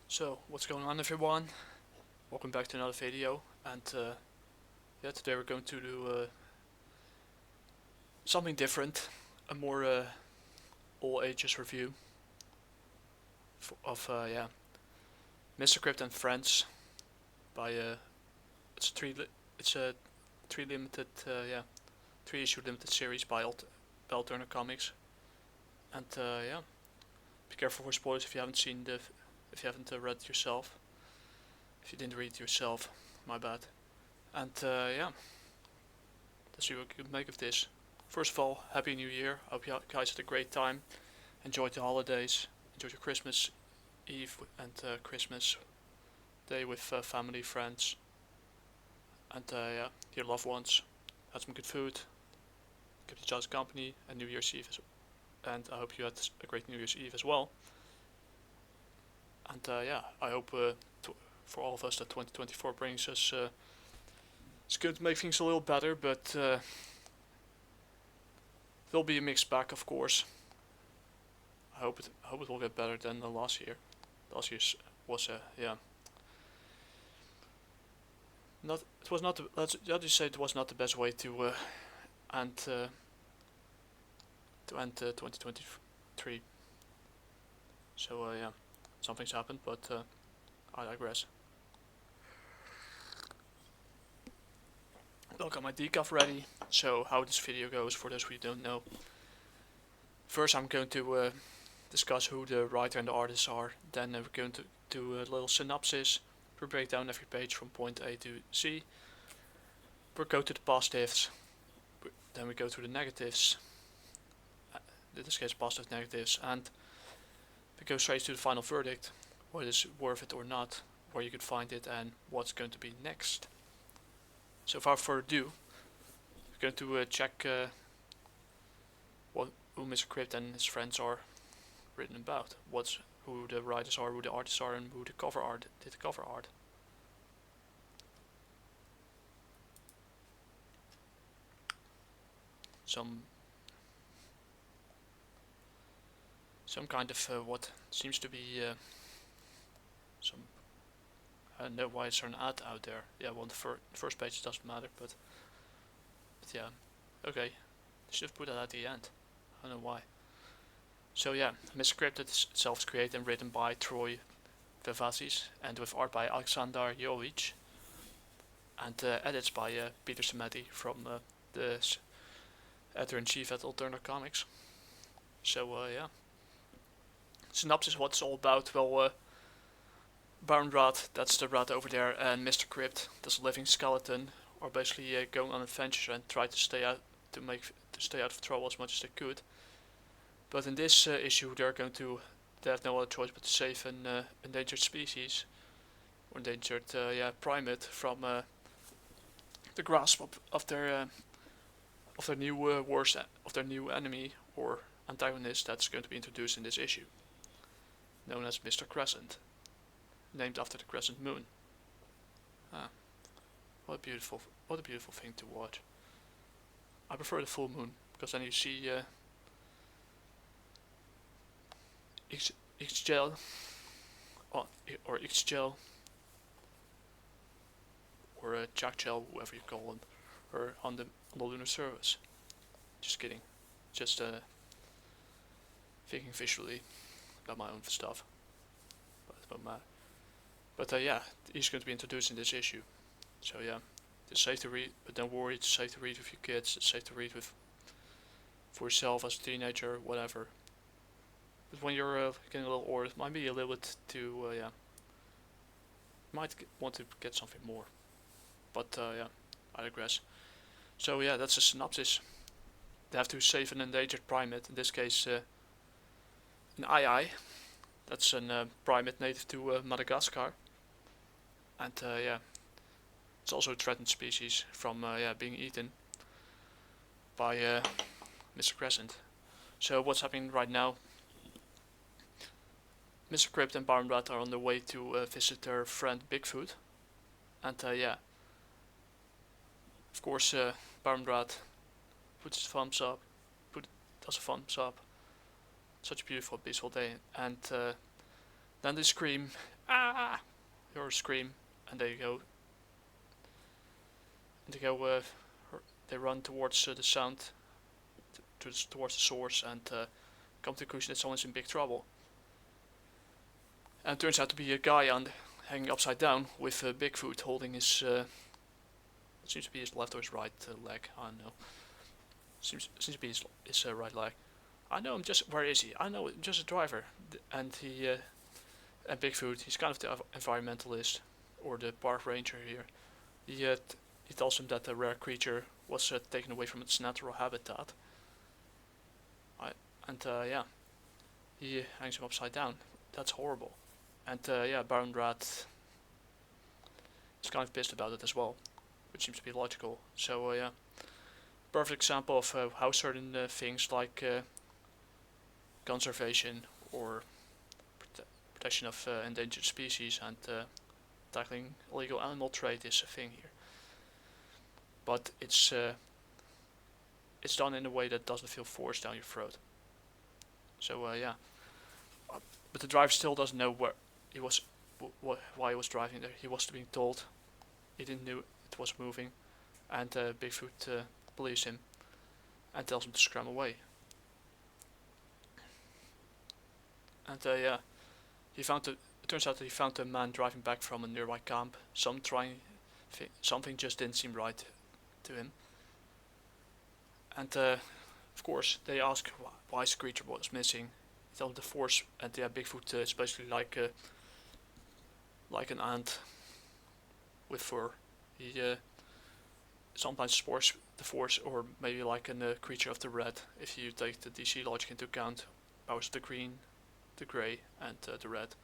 So, what's going on, everyone? Welcome back to another video, and yeah, today we're going to do something different, a more all ages review of Mr. Crypt and Friends by it's a it's a three limited three issue limited series by Turner Comics, and yeah, be careful for spoilers if you haven't read it yourself. If you didn't read it yourself, my bad. And yeah, let's see what you can make of this. First of all, Happy New Year. I hope you guys had a great time. Enjoyed the holidays. Enjoyed your Christmas Eve and Christmas Day with family, friends, and yeah, your loved ones. Had some good food. Kept each other company. And New Year's Eve, and I hope you had a great New Year's Eve as well. And yeah, I hope for all of us that 2024 brings us. It's going to make things a little better, but there'll be a mixed bag, of course. I hope it will get better than the last year. Last year was yeah. Not it was not the, let's just say it was not the best way end uh, to end 2023. So yeah, something's happened, but I digress. I've got my decaf ready. So how this video goes, for those who don't know. First, I'm going to discuss who the writer and the artists are. Then we're going to do a little synopsis. We break down every page from point A to C. We go to the positives. Then we go to the negatives. In this case, positive negatives, and we go straight to the final verdict. What is worth it or not? Where you could find it, and what's going to be next. So, without further ado, we're going to check who Mr. Crypt and his friends are written about. Who the writers are, who the artists are, and who the cover art did the cover art. Some kind of what seems to be some. I don't know why is there an ad out there. Yeah, well, the first page doesn't matter, but yeah, okay. Should have put that at the end. I don't know why. So yeah, Mr. Crypt itself is created and written by Troy Vivazis and with art by Alexander Jovic and edits by Peter Samedi from the editor-in-chief at Alternative Comics. So yeah, synopsis, what it's all about. Well, Baron Rat, that's the rat over there, and Mr. Crypt, that's a living skeleton, are basically going on adventures and try to stay out of trouble as much as they could. But in this issue, they have no other choice but to save an endangered species, or endangered primate from the grasp of their new enemy or antagonist that's going to be introduced in this issue, known as Mr. Crescent, named after the crescent moon. Ah, what a beautiful thing to watch. I prefer the full moon because then you see Ixchel or Ixchel or Chakchel, whoever you call them, or on the lunar surface. Just kidding. Just thinking visually about my own stuff. But yeah, he's going to be introduced in this issue. So yeah, it's safe to read, but don't worry, it's safe to read with your kids. It's safe to read for yourself as a teenager, whatever. But when you're getting a little older, it might be a little bit too yeah. You might want to get something more. But yeah, I digress. So yeah, that's a synopsis. They have to save an endangered primate, in this case an ai. That's a primate native to Madagascar. And yeah, it's also a threatened species from being eaten by Mr. Crescent. So what's happening right now? Mr. Crypt and Baron Rat are on their way to visit their friend Bigfoot. And yeah, of course Baron Rat puts his thumbs up, does a thumbs up. Such a beautiful, peaceful day. And then they scream ah, hear a scream, and they go, they run towards the sound, towards the source, and come to the conclusion that someone's in big trouble. And it turns out to be a guy hanging upside down with Bigfoot holding his, what seems to be his left or his right leg. I don't know. Seems to be his right leg. I know him just. Where is he? I know him just a driver. And and Bigfoot. He's kind of the environmentalist or the park ranger here. He tells him that the rare creature was taken away from its natural habitat. And yeah, he hangs him upside down. That's horrible. And yeah, Baron Rat is kind of pissed about it as well, which seems to be logical. So yeah, perfect example of how certain things like conservation or protection of endangered species and tackling illegal animal trade is a thing here. But it's done in a way that doesn't feel forced down your throat. So yeah, but the driver still doesn't know where he was, why he was driving there. He was being told. He didn't know it was moving, and Bigfoot believes him and tells him to scram away. And yeah, it turns out that he found a man driving back from a nearby camp. Something just didn't seem right to him. And of course, they ask why his creature was missing. He tells them the force, and yeah, Bigfoot is basically like an ant with fur. He sometimes supports the force, or maybe like a creature of the red, if you take the DC logic into account. Powers of the green, the grey, and the red.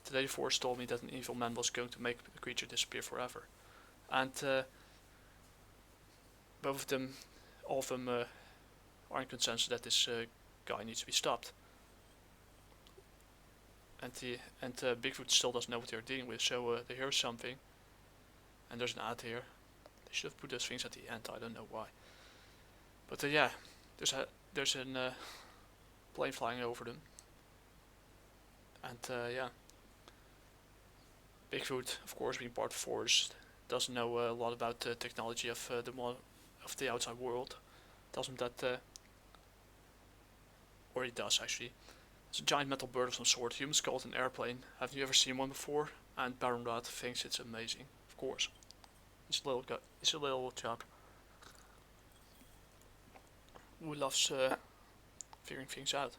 Today the force told me that an evil man was going to make the creature disappear forever. And both of them, all of them are in consensus that this guy needs to be stopped. And Bigfoot still doesn't know what they're dealing with, so they hear something. And there's an ad here. They should have put those things at the end. I don't know why. But yeah, there's an plane flying over them. And yeah, Bigfoot, of course, being part of the force, doesn't know a lot about the technology of the outside world. Tells him that, or he does actually. It's a giant metal bird of some sort. Humans call it an airplane. Have you ever seen one before? And Baron Rat thinks it's amazing. Of course, he's a little chap who loves figuring things out.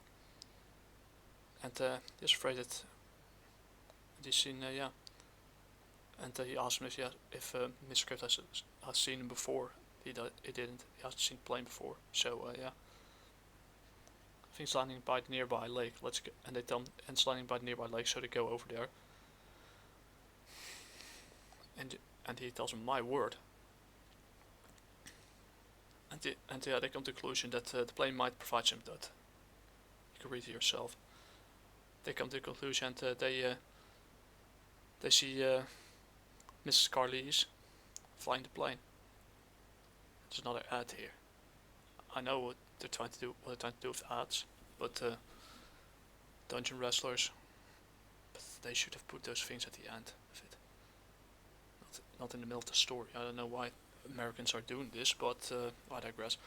And he's afraid that this scene, yeah. And he asks him if Mr. Crypt has seen him before. He didn't. He hasn't seen the plane before. So yeah. I think it's landing by the nearby lake. Let's go. And they tell him it's landing by the nearby lake, so they go over there. And he tells him, my word. And yeah, they come to the conclusion that the plane might provide some that. You can read it yourself. They come to the conclusion and they see Mrs. Carlise flying the plane. There's another ad here. I know what they're trying to do with ads, but dungeon wrestlers. But they should have put those things at the end of it, not in the middle of the story. I don't know why Americans are doing this, but I digress.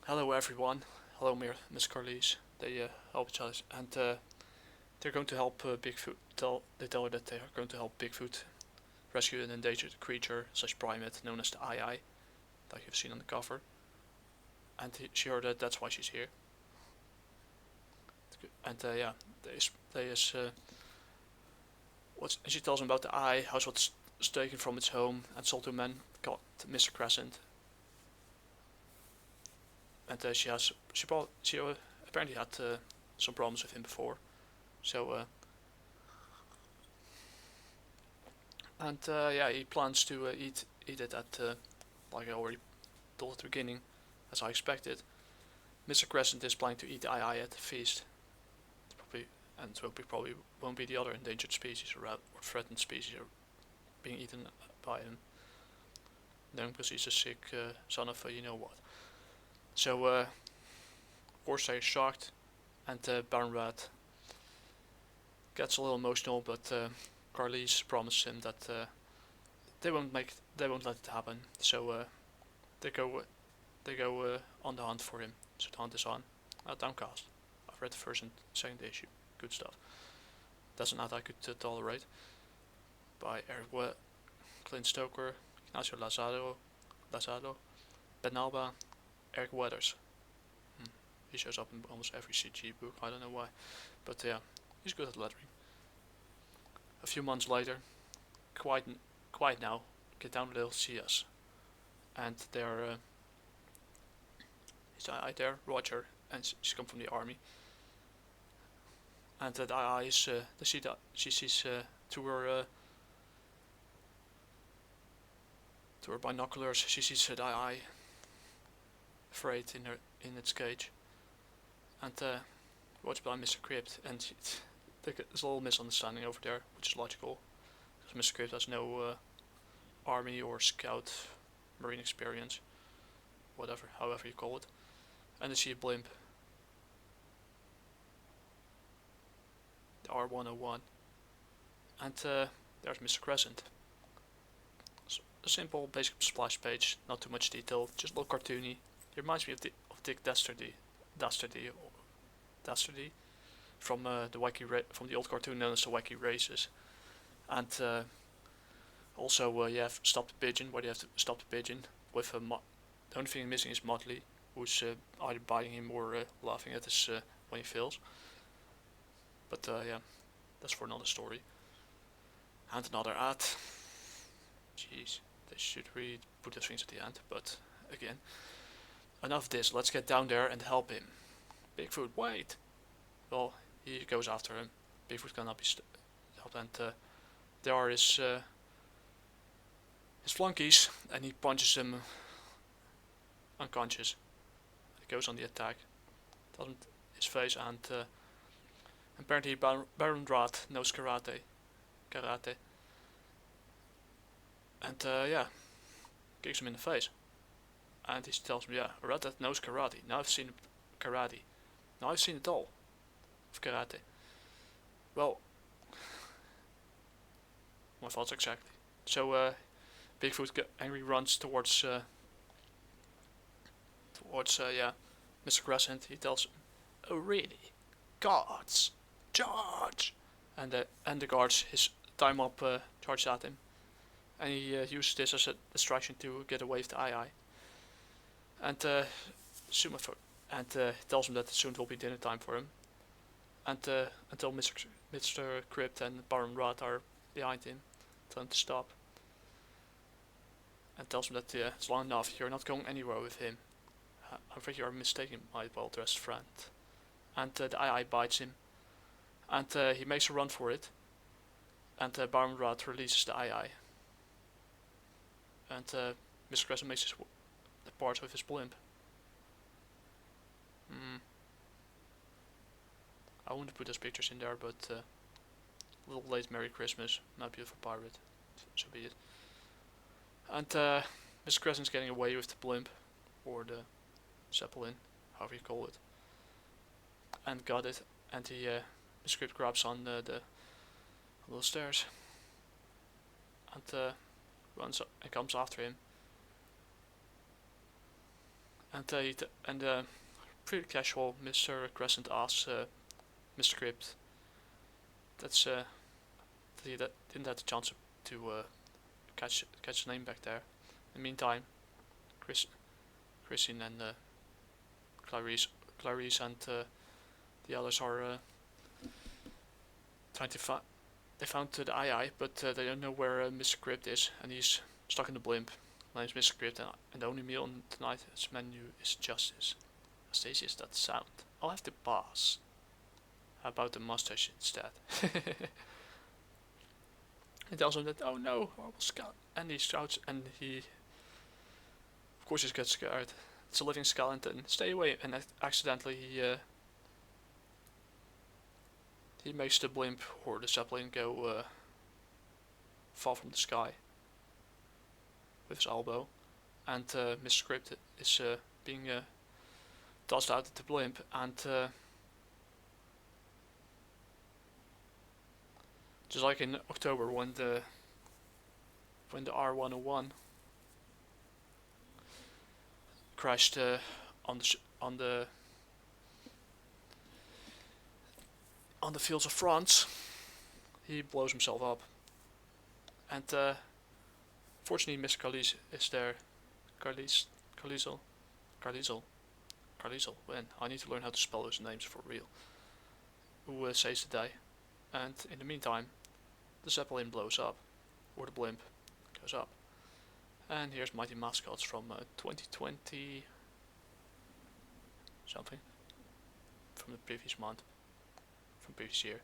Hello everyone. Hello Miss Carlise. They help each other, and they're going to help Bigfoot. They tell her that they are going to help Bigfoot rescue an endangered creature slash primate known as the Eye, like you've seen on the cover. And she heard that that's why she's here. And yeah, and she tells him about the Eye, how it was taken from its home and sold to a man called Mr. Crescent. And she apparently had some problems with him before. So and yeah, he plans to eat it at like I already told at the beginning, as I expected. Mr. Crescent is planning to eat the Eye at the feast. Probably won't be the other endangered species or threatened species being eaten by him. No, because he's a sick son of you know what. So of course they're shocked, and Baron Rat gets a little emotional, but Carly's promised him that they won't let it happen. So they go on the hunt for him. So the hunt is on. Downcast. I've read the first and second issue. Good stuff. That's an ad I could tolerate. By Eric Clint Stoker, Ignacio Lazaro, Ben Alba, Eric Weathers. He shows up in almost every CG book. I don't know why, but yeah, he's good at lettering. A few months later, quiet now. Get down, they'll see us, and they're he's there, Roger, and she's come from the army. And the eye is she sees through her binoculars. She sees the eye afraid in its cage, and watched by Mr. Crypt, and there's a little misunderstanding over there, which is logical, because Mr. Crypt has no army or scout marine experience, whatever, however you call it, and they see a blimp, the R101, and there's Mr. Crescent. So a simple basic splash page, not too much detail, just a little cartoony. It reminds me of Dick Dastardly from from the old cartoon known as the Wacky Races, and also you have Stop the Pigeon, where you have to stop the pigeon with the only thing missing is Motley, who's either biting him or laughing at us when he fails. But yeah, that's for another story. And another ad. Jeez, they should really put those things at the end, but again, enough of this, let's get down there and help him. Bigfoot, wait! Well, he goes after him. Bigfoot cannot be stopped, and there are his flunkies, and he punches them unconscious. He goes on the attack, doesn't his face, and apparently Baron Rat knows karate, and yeah, kicks him in the face, and he tells me, yeah, a rat that knows karate. Now I've seen karate. Now I've seen it all of karate. Well, my thoughts exactly. So Bigfoot angry runs towards yeah, Mr. Crescent. He tells him, "Oh really? Guards, charge!" And the guards his time up charge at him, and he uses this as a distraction to get away with the eye. And tells him that soon it will be dinner time for him, and until Mr. Crypt and Baron Rat are behind him, tell him to stop, and tells him that it's long enough, you're not going anywhere with him. I'm afraid you are mistaken, my well-dressed friend. And the eye bites him, and he makes a run for it, and Baron Rat releases the eye, and Mr. Crescent makes the parts with his blimp. I wouldn't put those pictures in there, but a little late Merry Christmas, my beautiful pirate, so be it. And Mr. Crescent's getting away with the blimp, or the Zeppelin, however you call it, and got it, and he Mr. Crypt grabs on the little stairs, and runs up and comes after him, and pretty casual, Mr. Crescent asks Mr. Crypt that he didn't have the chance to catch the name back there. In the meantime, Christine and Clarice and the others are trying to find. They found the eye, but they don't know where Mr. Crypt is, and he's stuck in the blimp. My name's Mr. Crypt, and the only meal on tonight's menu is justice. Stacy, is that sound? I'll have to pass. How about the mustache instead? He tells him that, oh no, horrible skull, and he shouts, and he, of course, he gets scared. It's a living skeleton. Stay away! And accidentally he makes the blimp or the Zeppelin go fall from the sky with his elbow, and Mr. Crypt is being tossed out of the blimp, and Just like in October when the R101 crashed on the on the fields of France. He blows himself up, and fortunately, Mr. Carlis is there. Carlis, Carlisle, Carlisle, Carlisle. When I need to learn how to spell those names for real. Who saves the day, and in the meantime, the Zeppelin blows up, or the blimp goes up. And here's Mighty Mascots from 2020 something, from the previous month, from previous year.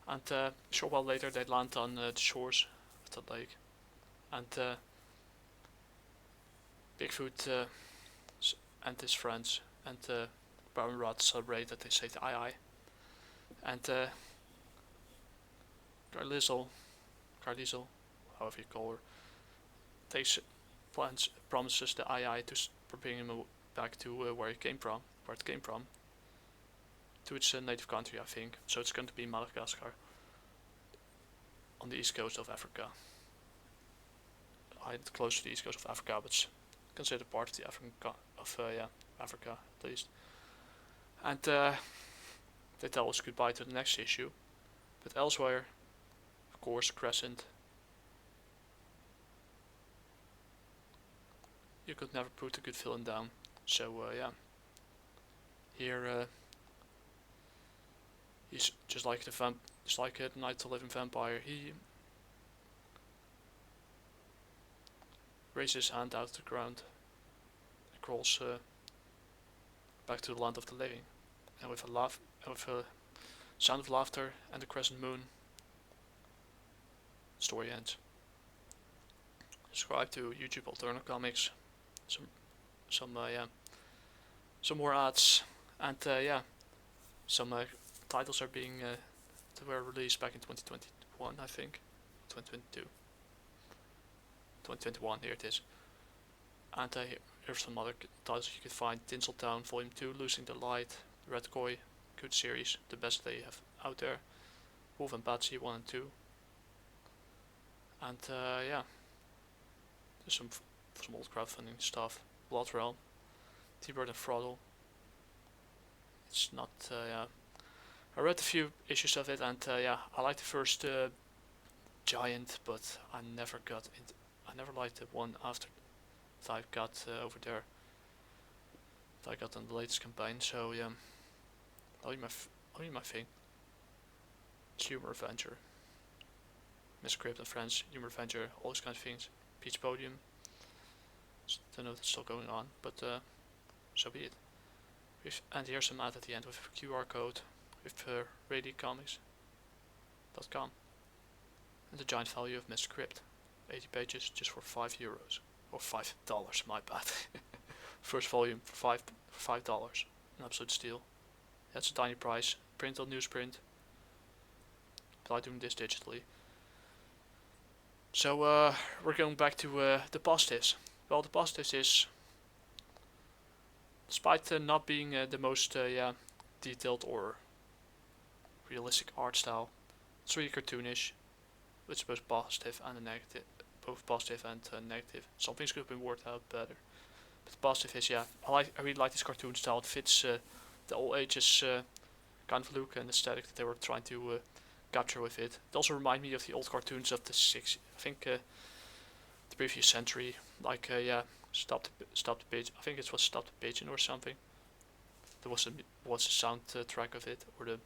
And a short while later they land on the shores of the lake, and Bigfoot and his friends and Brown Rat celebrate that they saved the aye, and Carlisle, however you call her, takes promises the aye to bring him back to where it came from, to its native country, I think. So it's going to be Madagascar, on the east coast of Africa. Close to the east coast of Africa, but it's considered part of the Africa at least. And they tell us goodbye to the next issue, but elsewhere, of course, Crescent. You could never put a good villain down. So yeah, here he's just like the Night to Living Vampire. He raises his hand out of the ground and crawls back to the land of the living, and with a sound of laughter and the crescent moon, the story ends. Subscribe to YouTube Alternative Comics. Some more ads, and yeah, some titles are being that were released back in 2021, I think, 2022, 2021. Here it is, and here's some other titles you can find: Tinseltown Volume 2, Losing the Light, Red Koi, good series, the best they have out there. Wolf and Batsy 1 and 2, and yeah, there's some old crowdfunding stuff. Blood Realm, T-Bird and Throttle. It's not, yeah. I read a few issues of it, and yeah, I liked the first Giant, but I never liked the one after that I got over there. That I got on the latest campaign. So yeah, only my thing. It's humor adventure. Crypt and Friends, humor adventure, all those kind of things. Peach Podium. Don't know if it's still going on, but so be it. And here's some ad at the end with a QR code with radicomics.com. And the giant value of Mr. Crypt, 80 pages just for €5 or $5. My bad. First volume for $5, an absolute steal. That's a tiny price. Print on newsprint. But I'm doing this digitally. So we're going back to the positives. Well, the positives is, despite not being the most detailed or realistic art style, it's really cartoonish. It's both positive and negative. Some things could have been worked out better. But the positive is, yeah, I really like this cartoon style. It fits the all ages kind of look and aesthetic that they were trying to capture with it. It also reminds me of the old cartoons of the the previous century, like yeah, Stop the Pigeon. I think it was Stop the Pigeon or something. There was a sound track of it, or the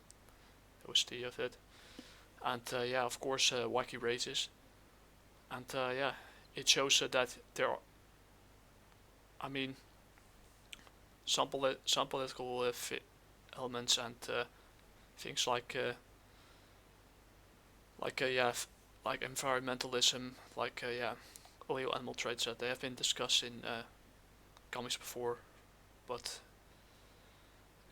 OST of it, and yeah, of course, wacky races, and yeah, it shows that there are, I mean, some political elements and things like yeah, like environmentalism, like yeah, illegal animal trades that they have been discussed in comics before, but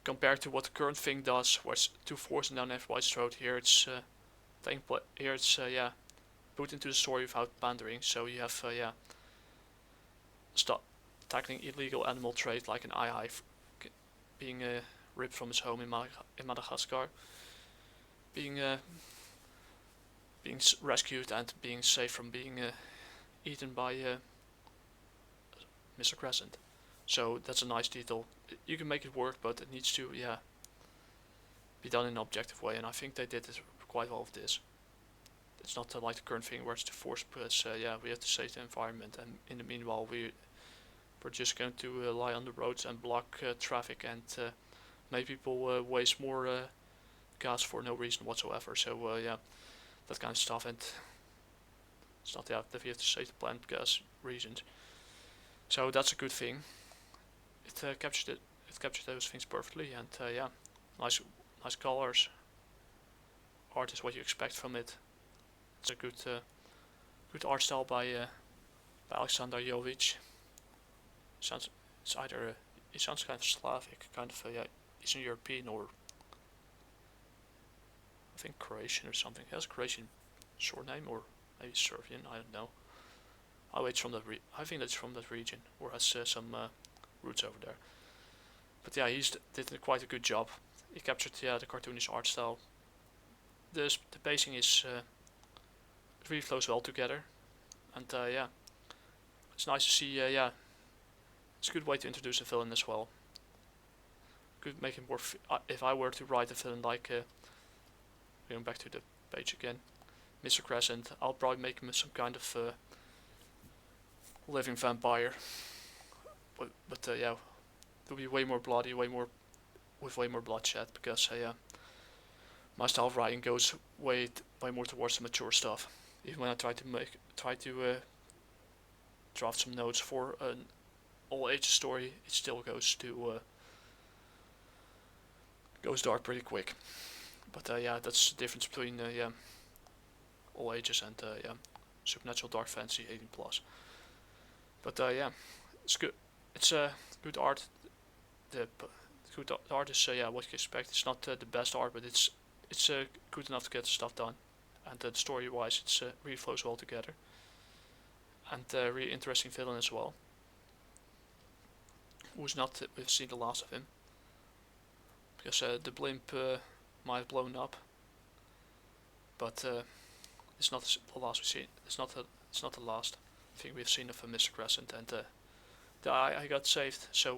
compared to what the current thing does, where it's too forcing down everybody's throat, here it's yeah, put into the story without pandering. So you have yeah, stop tackling illegal animal trade, like an aye being ripped from his home in Madagascar, being being rescued and being saved from being eaten by Mr. Crescent. So that's a nice detail. You can make it work, but it needs to be done in an objective way, and I think they did it quite well with this. It's not like the current thing where it's the force because we have to save the environment, and in the meanwhile we're just going to lie on the roads and block traffic and make people waste more gas for no reason whatsoever. So that kind of stuff, and it's not that we have to save the planet because reasons. So that's a good thing. It captured those things perfectly, and nice colors. Art is what you expect from it. It's a good art style by Alexander Jovic. Sounds it sounds kind of Slavic, kind of Eastern European, or I think Croatian or something. It has a Croatian surname, or maybe Serbian. I don't know. I think that's from that region, or has some roots over there. But yeah, did quite a good job. He captured the cartoonish art style. The pacing is it really flows well together, and it's nice to see. It's a good way to introduce a villain as well. Could make him more. If I were to write a villain like, going back to the page again, Mr. Crescent, I'll probably make him some kind of living vampire. But it'll be way more bloody, with way more bloodshed, because my style of writing goes way more towards the mature stuff. Even when I try to draft some notes for an all age story, it still goes dark pretty quick. But that's the difference between all ages and supernatural dark fantasy 18 plus. But it's good. It's good art. The good art is what you expect. It's not the best art, but it's good enough to get the stuff done. And story wise, it's really flows well together. And really interesting villain as well. Who's not we've seen the last of him, because the blimp might have blown up, but it's not the last we've seen. It's not the last thing we've seen of Mr. Crescent, and I got saved. So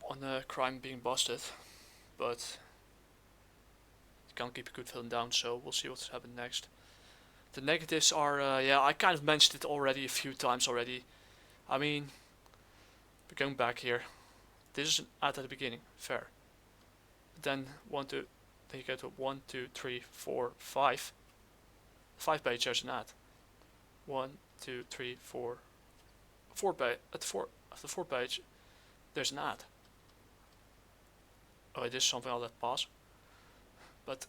one crime being busted, but you can't keep a good villain down. So we'll see what's happened next. The negatives are I kind of mentioned it already a few times already. I mean, going back here, this is an ad at the beginning, fair. Then then you go to 1, 2, 3, 4, 5. 5 page there's an ad. 1, 2, 3, 4. 4 page at the 4th page there's an ad. Oh, it is something I'll let pass. But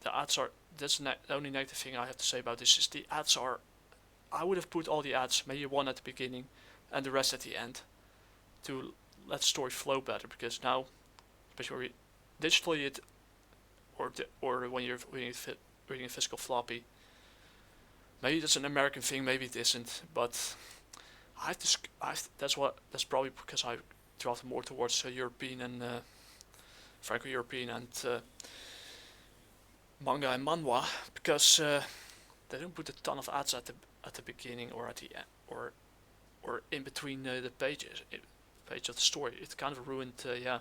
the ads are. That's the only negative thing I have to say about this is the ads are. I would have put all the ads, maybe one at the beginning, and the rest at the end, to let the story flow better. Because now, especially digitally, it or when you're reading a physical floppy, maybe that's an American thing, maybe it isn't. But that's probably because I drafted more towards European and Franco-European and manga and manhwa, because they don't put a ton of ads at the beginning or at the end, or in between the pages page of the story. It kind of ruined the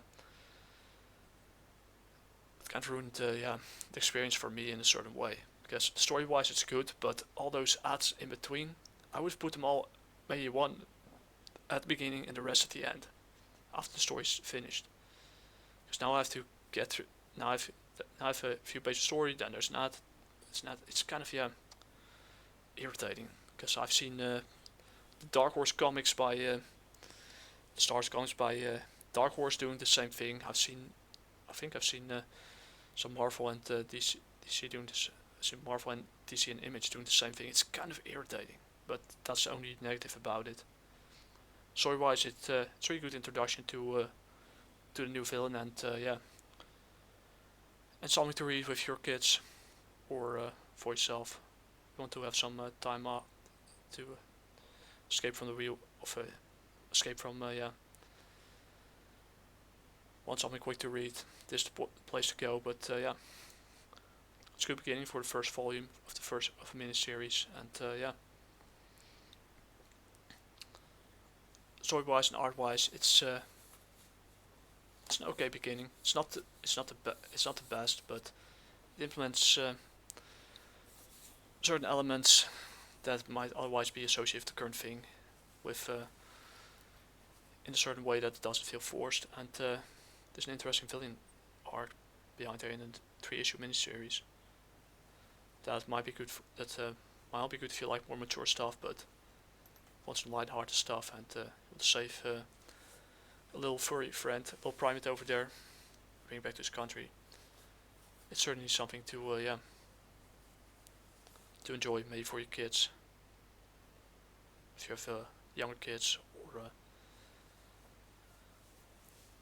experience for me in a certain way, because story wise it's good, but all those ads in between, I would put them all, maybe one at the beginning and the rest at the end after the story's finished, because now I have to get through. Now I have a few pages of story, then there's an ad. It's kind of irritating, because I've seen the Dark Horse comics by Stars comics by Dark Horse doing the same thing. I think I've seen some Marvel and DC doing this. Some Marvel and DC and Image doing the same thing. It's kind of irritating, but that's the only negative about it. Story wise, it's a really good introduction to the new villain, and and something to read with your kids or for yourself. You want to have some time off to escape from the wheel of escape from want something quick to read. this is the place to go. But yeah, it's a good beginning for the first volume of a miniseries, and yeah, story-wise and art-wise, it's an okay beginning. It's not the best, but it implements certain elements that might otherwise be associated with the current thing, with in a certain way that it doesn't feel forced. And there's an interesting villain arc behind there in a 3-issue miniseries that might be good. Might not be good if you like more mature stuff, but want some light-hearted stuff and want to save a little furry friend, a little primate over there, bring it back to his country. It's certainly something to yeah, to enjoy maybe for your kids if you have younger kids, or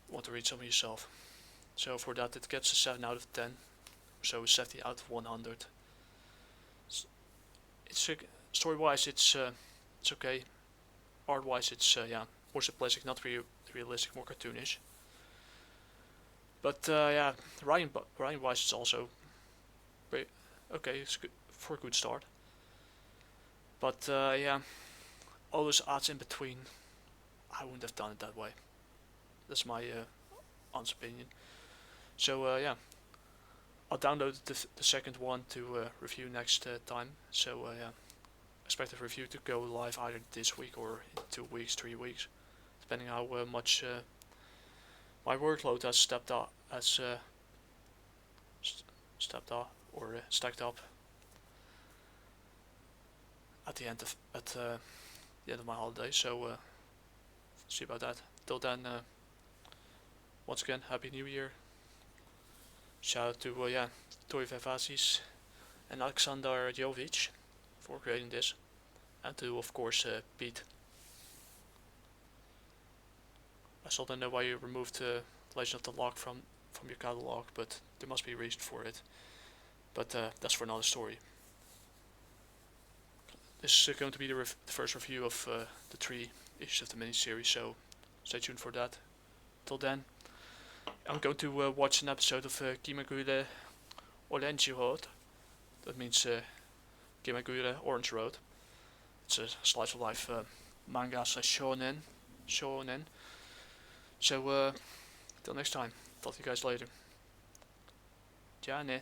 want to read something yourself. So for that it gets a 7 out of 10, so 70 out of 100. It's story-wise it's okay. Art-wise it's yeah, more simplistic, not realistic, more cartoonish. But yeah, writing-wise it's also very okay. It's good for a good start. But yeah, all those ads in between, I wouldn't have done it that way. That's my honest opinion. So yeah, I'll download the second one to review next time. So yeah, expect the review to go live either this week or in 2 weeks, 3 weeks, depending how much my workload has stepped up or stacked up at the end of my holiday. So see about that. Till then, once again, Happy New Year. Shout out to yeah, Tori Vavasis and Alexander Jovic for creating this, and to of course Pete. I still don't know why you removed Legend of the Lock from your catalog, but there must be a reason for it. But that's for another story. This is going to be the first review of the 3 issues of the miniseries, so stay tuned for that. Till then, I'm going to watch an episode of Kimagure Orange Road. That means Kimagure Orange Road. It's a slice of life manga slash shonen. So till next time. Talk to you guys later. Ja, ne.